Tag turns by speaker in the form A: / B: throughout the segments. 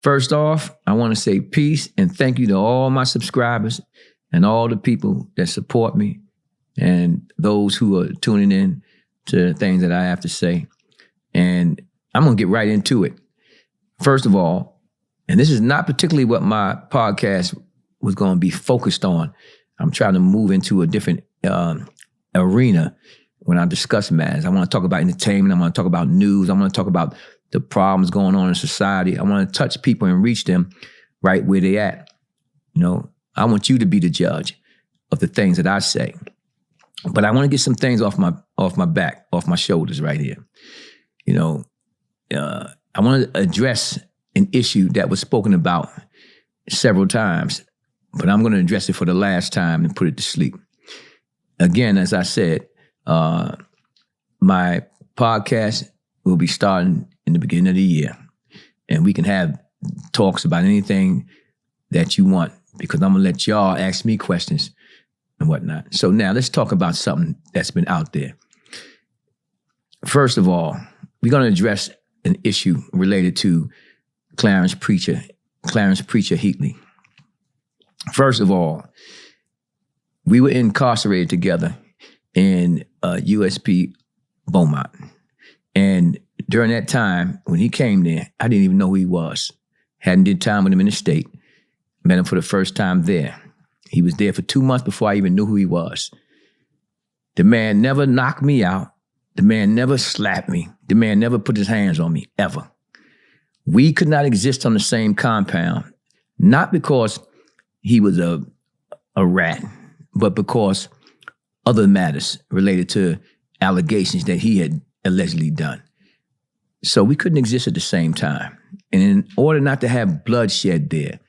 A: First off, I want to say peace and thank you to all my subscribers and all the people that support me and those who are tuning in to things that I have to say. And I'm going to get right into it. First of all, and this is not particularly what my podcast was going to be focused on. I'm trying to move into a different arena when I discuss matters. I want to talk about entertainment. I want to talk about news. I want to talk about the problems going on in society. I want to touch people and reach them right where they at. You know, I want you to be the judge of the things that I say. But I want to get some things off my back, off my shoulders right here. You know, I want to address an issue that was spoken about several times, but I'm going to address it for the last time and put it to sleep. Again, as I said, my podcast will be starting in the beginning of the year, and we can have talks about anything that you want, because I'm going to let y'all ask me questions and whatnot. So now let's talk about something that's been out there. First of all, we're going to address an issue related to Clarence Preacher Heatley. First of all, we were incarcerated together in USP Beaumont. And during that time, when he came there, I didn't even know who he was. Hadn't did time with him in the state. Met him for the first time there. He was there for 2 months before I even knew who he was. The man never knocked me out. The man never slapped me. The man never put his hands on me, ever. We could not exist on the same compound, not because he was a rat, but because other matters related to allegations that he had allegedly done. So we couldn't exist at the same time. And in order not to have bloodshed there,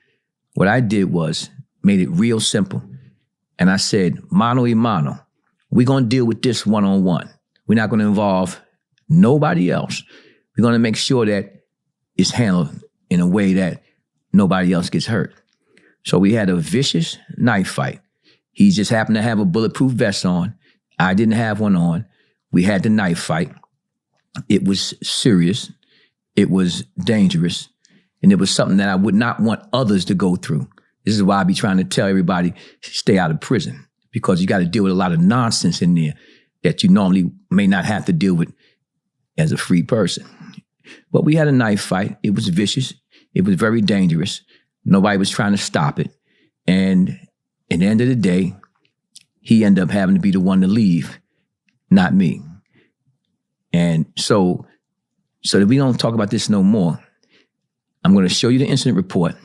A: what I did was made it real simple. And I said, mano y mano, we're going to deal with this one-on-one. We're not going to involve nobody else. We're going to make sure that it's handled in a way that nobody else gets hurt. So we had a vicious knife fight. He just happened to have a bulletproof vest on. I didn't have one on. We had the knife fight. It was serious. It was dangerous. And it was something that I would not want others to go through. This is why I be trying to tell everybody, stay out of prison, because you got to deal with a lot of nonsense in there that you normally may not have to deal with as a free person. But we had a knife fight. It was vicious. It was very dangerous. Nobody was trying to stop it. And at the end of the day, he ended up having to be the one to leave, not me. And so that we don't talk about this no more, I'm going to show you the incident report.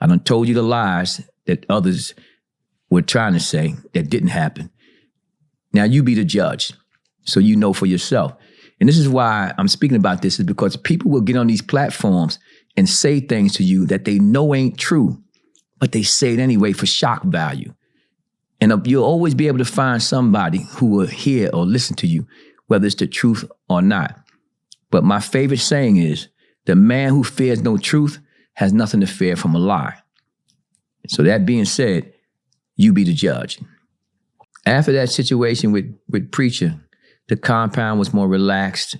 A: I done told you the lies that others were trying to say that didn't happen. Now you be the judge, so you know for yourself. And this is why I'm speaking about this, is because people will get on these platforms and say things to you that they know ain't true, but they say it anyway for shock value. And you'll always be able to find somebody who will hear or listen to you, whether it's the truth or not. But my favorite saying is, the man who fears no truth has nothing to fear from a lie. So that being said, you be the judge. After that situation with Preacher, the compound was more relaxed.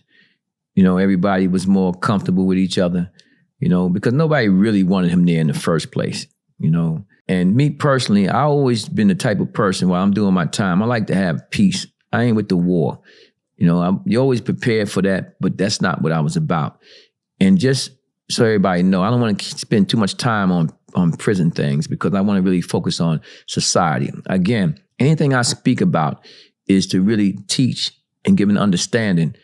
A: You know, everybody was more comfortable with each other, you know, because nobody really wanted him there in the first place, you know. And me personally, I always been the type of person, while I'm doing my time, I like to have peace. I ain't with the war. You know, you're always prepared for that, but that's not what I was about. And just so everybody know, I don't want to spend too much time on prison things, because I want to really focus on society. Again, anything I speak about is to really teach and give an understanding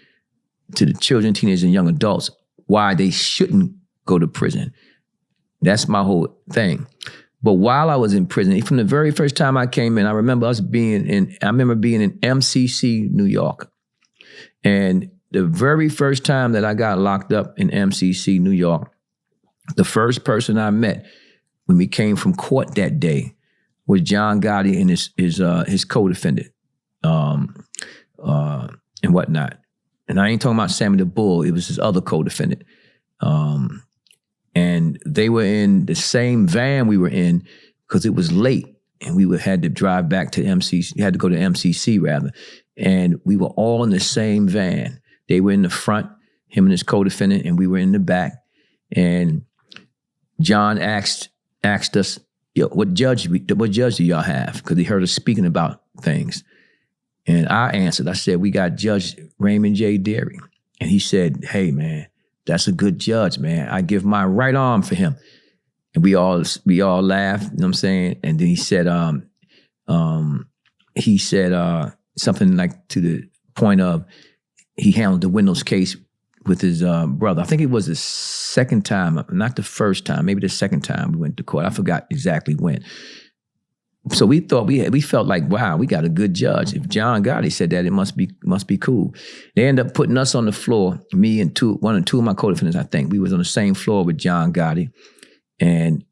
A: to the children, teenagers, and young adults why they shouldn't go to prison. That's my whole thing. But while I was in prison, from the very first time I came in, I remember being in MCC, New York. And the very first time that I got locked up in MCC, New York, the first person I met when we came from court that day was John Gotti and his co-defendant, and whatnot. And I ain't talking about Sammy the Bull. It was his other co-defendant. And they were in the same van we were in, because it was late and we had to drive back to MCC. We had to go to MCC rather. And we were all in the same van. They were in the front, him and his co-defendant, and we were in the back. And John asked us, what judge do y'all have? Because he heard us speaking about things. And I answered, I said, we got Judge Raymond J. Derry. And he said, hey, man, that's a good judge, man. I give my right arm for him. And we all laughed, you know what I'm saying? And then he said something like to the point of he handled the Windows case with his brother. I think it was the second time, not the first time, maybe the second time we went to court. I forgot exactly when. So we thought we felt like, wow, we got a good judge. If John Gotti said that, it must be cool. They ended up putting us on the floor, me and two of my co-defendants, I think. We was on the same floor with John Gotti. And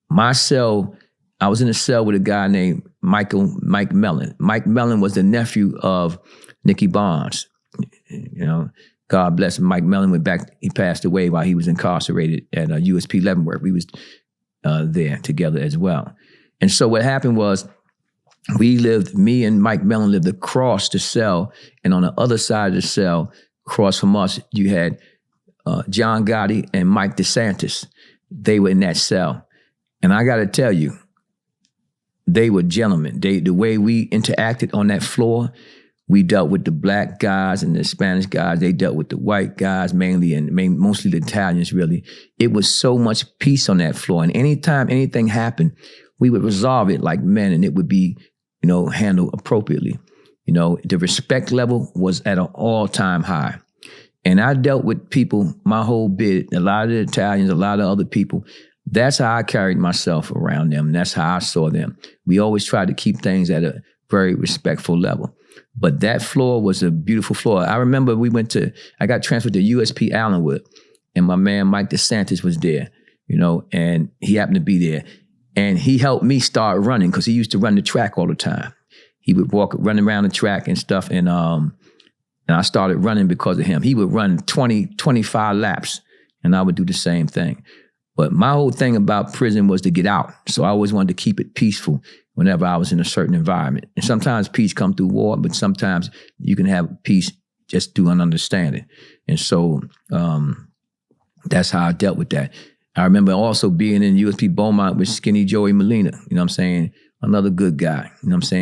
A: my cell, I was in a cell with a guy named Mike Mellon. Mike Mellon was the nephew of Nicky Barnes. You know, God bless him. Mike Mellon went back, he passed away while he was incarcerated at USP Leavenworth. We was there together as well. And so what happened was me and Mike Mellon lived across the cell, and on the other side of the cell, across from us, you had John Gotti and Mike DeSantis. They were in that cell. And I got to tell you, they were gentlemen. The way we interacted on that floor, we dealt with the black guys and the Spanish guys. They dealt with the white guys mainly, and mostly the Italians, really. It was so much peace on that floor. And anytime anything happened, we would resolve it like men, and it would be, handled appropriately. The respect level was at an all-time high. And I dealt with people my whole bit, a lot of the Italians, a lot of other people. That's how I carried myself around them. And that's how I saw them. We always tried to keep things at a very respectful level. But that floor was a beautiful floor. I remember I got transferred to USP Allenwood, and my man Mike DeSantis was there, and he happened to be there. And he helped me start running because he used to run the track all the time. He would run around the track and stuff. And I started running because of him. He would run 20, 25 laps, and I would do the same thing. But my whole thing about prison was to get out. So I always wanted to keep it peaceful whenever I was in a certain environment. And sometimes peace comes through war, but sometimes you can have peace just through an understanding. And so that's how I dealt with that. I remember also being in USP Beaumont with Skinny Joey Molina, another good guy,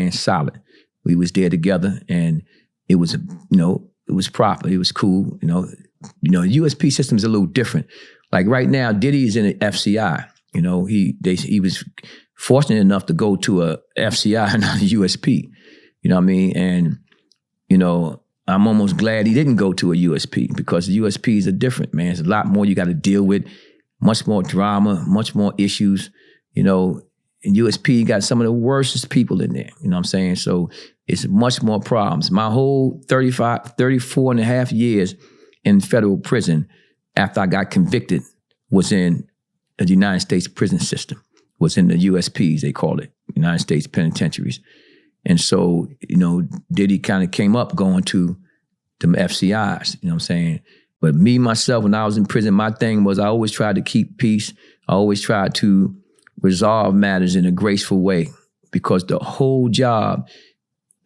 A: solid. We was there together, and it was, it was proper. It was cool. USP system is a little different. Like right now, Diddy is in the FCI. He was fortunate enough to go to a FCI and not a USP. You know what I mean? And, I'm almost glad he didn't go to a USP, because the USPs are different, man. It's a lot more you got to deal with. Much more drama, much more issues. In USP, you got some of the worstest people in there. You know what I'm saying? So it's much more problems. My whole 34 and a half years in federal prison after I got convicted was in the United States prison system, was in the USPs, they call it, United States penitentiaries. And so, Diddy kind of came up going to them FCIs, you know what I'm saying? But me, myself, when I was in prison, my thing was I always tried to keep peace. I always tried to resolve matters in a graceful way, because the whole job,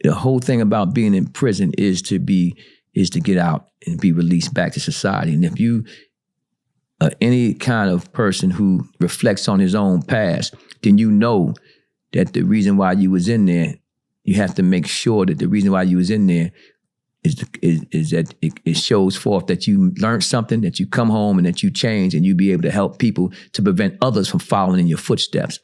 A: the whole thing about being in prison is to get out and be released back to society. And if you are any kind of person who reflects on his own past, then you know that the reason why you was in there, you have to make sure that the reason why you was in there is that it shows forth that you learned something, that you come home and that you change, and you be able to help people to prevent others from following in your footsteps.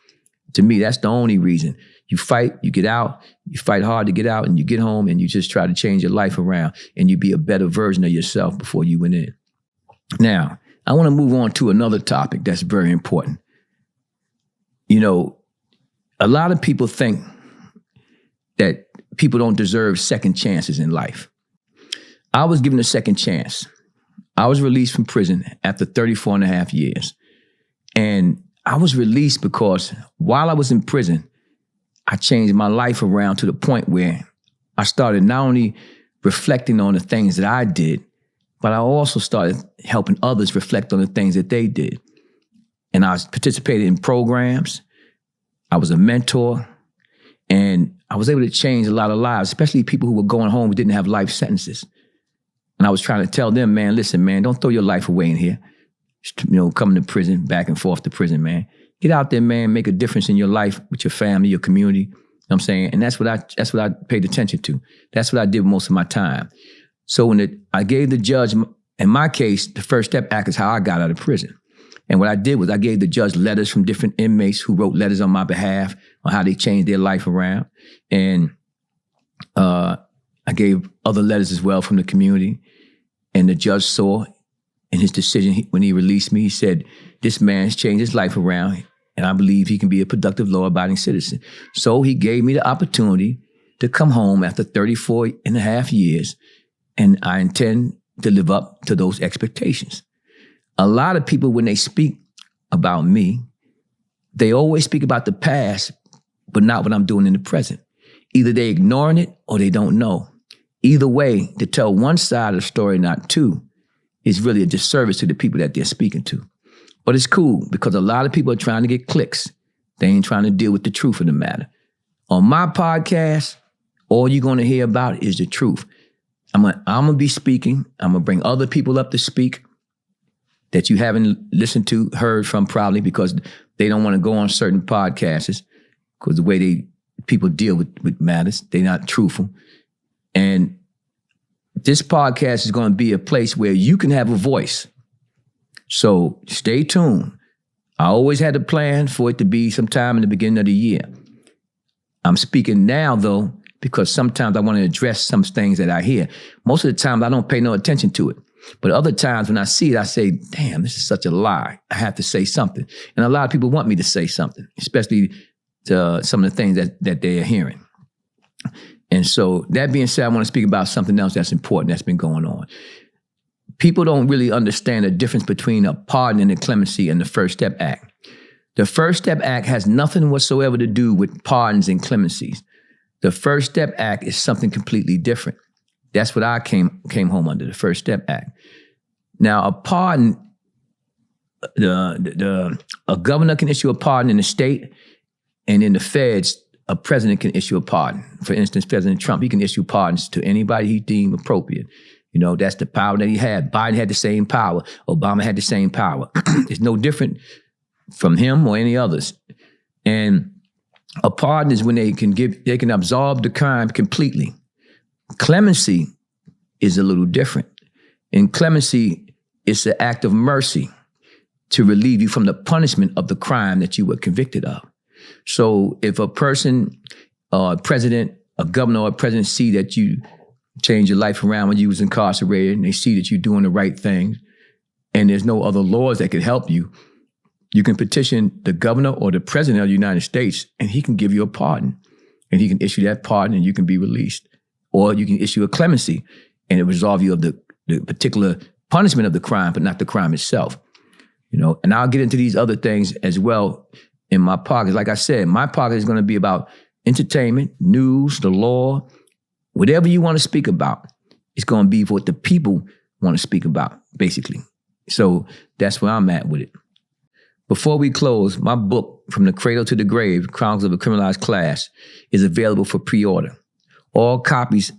A: To me, that's the only reason. You fight, you get out, you fight hard to get out, and you get home and you just try to change your life around, and you be a better version of yourself before you went in. Now, I want to move on to another topic that's very important. A lot of people think that people don't deserve second chances in life. I was given a second chance. I was released from prison after 34 and a half years. And I was released because while I was in prison, I changed my life around to the point where I started not only reflecting on the things that I did, but I also started helping others reflect on the things that they did. And I participated in programs. I was a mentor. And I was able to change a lot of lives, especially people who were going home who didn't have life sentences. And I was trying to tell them, man, listen, man, don't throw your life away in here. coming to prison, back and forth to prison, man. Get out there, man. Make a difference in your life with your family, your community. You know what I'm saying? And that's what I paid attention to. That's what I did most of my time. So when I gave the judge, in my case, the First Step Act is how I got out of prison. And what I did was I gave the judge letters from different inmates who wrote letters on my behalf on how they changed their life around. And I gave other letters as well from the community. And the judge saw in his decision, when he released me, he said, this man's changed his life around, and I believe he can be a productive, law-abiding citizen. So he gave me the opportunity to come home after 34 and a half years, and I intend to live up to those expectations. A lot of people, when they speak about me, they always speak about the past, but not what I'm doing in the present. Either they ignoring it or they don't know. Either way, to tell one side of the story, not two, is really a disservice to the people that they're speaking to. But it's cool because a lot of people are trying to get clicks. They ain't trying to deal with the truth of the matter. On my podcast, all you're going to hear about is the truth. I'm going to be speaking. I'm going to bring other people up to speak that you haven't listened to, heard from probably because they don't want to go on certain podcasts because the way people deal with matters, they're not truthful. And this podcast is going to be a place where you can have a voice. So stay tuned. I always had a plan for it to be sometime in the beginning of the year. I'm speaking now, though, because sometimes I want to address some things that I hear. Most of the time, I don't pay no attention to it. But other times when I see it, I say, damn, this is such a lie. I have to say something. And a lot of people want me to say something, especially to some of the things that they're hearing. And so that being said, I want to speak about something else that's important that's been going on. People don't really understand the difference between a pardon and a clemency and the First Step Act. The First Step Act has nothing whatsoever to do with pardons and clemencies. The First Step Act is something completely different. That's what I came home under, the First Step Act. Now, a pardon, a governor can issue a pardon in the state, and in the feds, a president can issue a pardon. For instance, President Trump, he can issue pardons to anybody he deems appropriate. That's the power that he had. Biden had the same power. Obama had the same power. It's no different from him or any others. And a pardon is when they can absolve the crime completely. Clemency is a little different. In clemency, it's an act of mercy to relieve you from the punishment of the crime that you were convicted of. So if a person, a president, a governor, or a president see that you changed your life around when you was incarcerated, and they see that you're doing the right thing, and there's no other laws that could help you, you can petition the governor or the president of the United States, and he can give you a pardon. And he can issue that pardon, and you can be released. Or you can issue a clemency, and it absolve you of the particular punishment of the crime, but not the crime itself. And I'll get into these other things as well in my podcast. Like I said, my podcast is going to be about entertainment, news, the law, whatever you want to speak about. It's going to be what the people want to speak about, basically. So that's where I'm at with it. Before we close, my book, From the Cradle to the Grave, Chronicles of a Criminalized Class, is available for pre-order. All copies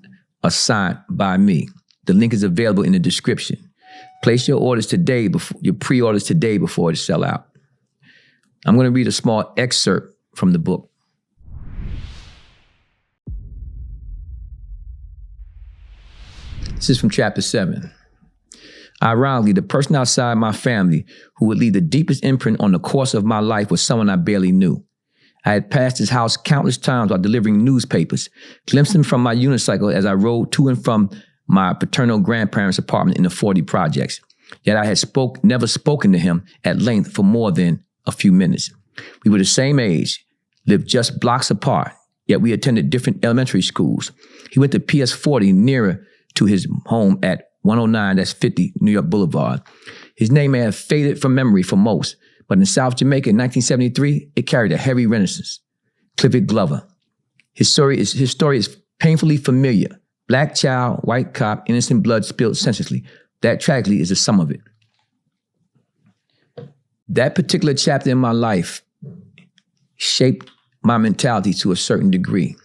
A: are signed by me. The link is available in the description. Place your orders today, your pre-orders today before it sell out. I'm going to read a small excerpt from the book. This is from chapter 7. Ironically, the person outside my family who would leave the deepest imprint on the course of my life was someone I barely knew. I had passed his house countless times while delivering newspapers, glimpsed him from my unicycle as I rode to and from my paternal grandparents' apartment in the 40 projects. Yet I had never spoken to him at length for more than a few minutes. We were the same age, lived just blocks apart, yet we attended different elementary schools. He went to PS 40 nearer to his home at 109, that's 50 New York Boulevard. His name may have faded from memory for most, but in South Jamaica in 1973, it carried a heavy renaissance. Clifford Glover. His story is painfully familiar. Black child, white cop, innocent blood spilled senselessly. That tragedy is the sum of it. That particular chapter in my life shaped my mentality to a certain degree.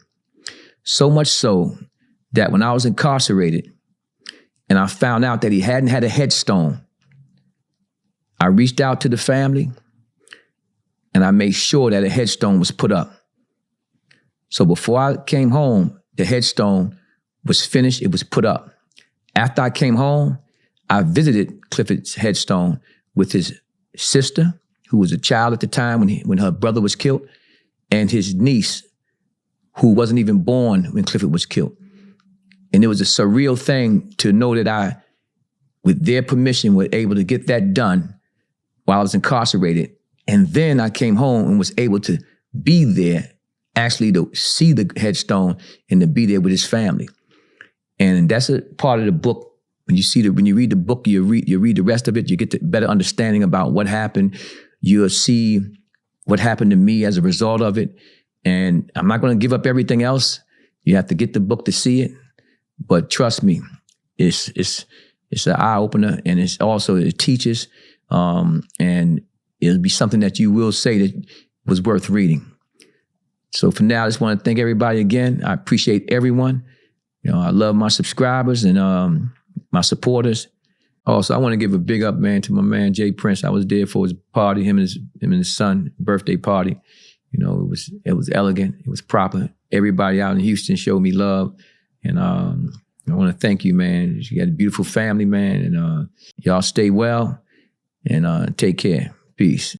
A: So much so that when I was incarcerated and I found out that he hadn't had a headstone, I reached out to the family and I made sure that a headstone was put up. So before I came home, the headstone was finished. It was put up. After I came home, I visited Clifford's headstone with his sister, who was a child at the time when her brother was killed, and his niece, who wasn't even born when Clifford was killed. And it was a surreal thing to know that I, with their permission, was able to get that done while I was incarcerated. And then I came home and was able to be there, actually to see the headstone and to be there with his family. And that's a part of the book. When you read the book, you read the rest of it, you get a better understanding about what happened. You'll see what happened to me as a result of it. And I'm not going to give up everything else. You have to get the book to see it. But trust me, it's an eye-opener, and it teaches, and it'll be something that you will say that was worth reading. So for now, I just want to thank everybody again. I appreciate everyone. I love my subscribers and my supporters. Also, I want to give a big up, man, to my man Jay Prince. I was there for his party, him and his son birthday party. It was elegant, it was proper. Everybody out in Houston showed me love, and I want to thank you, man. You got a beautiful family, man, and y'all stay well and take care. Peace.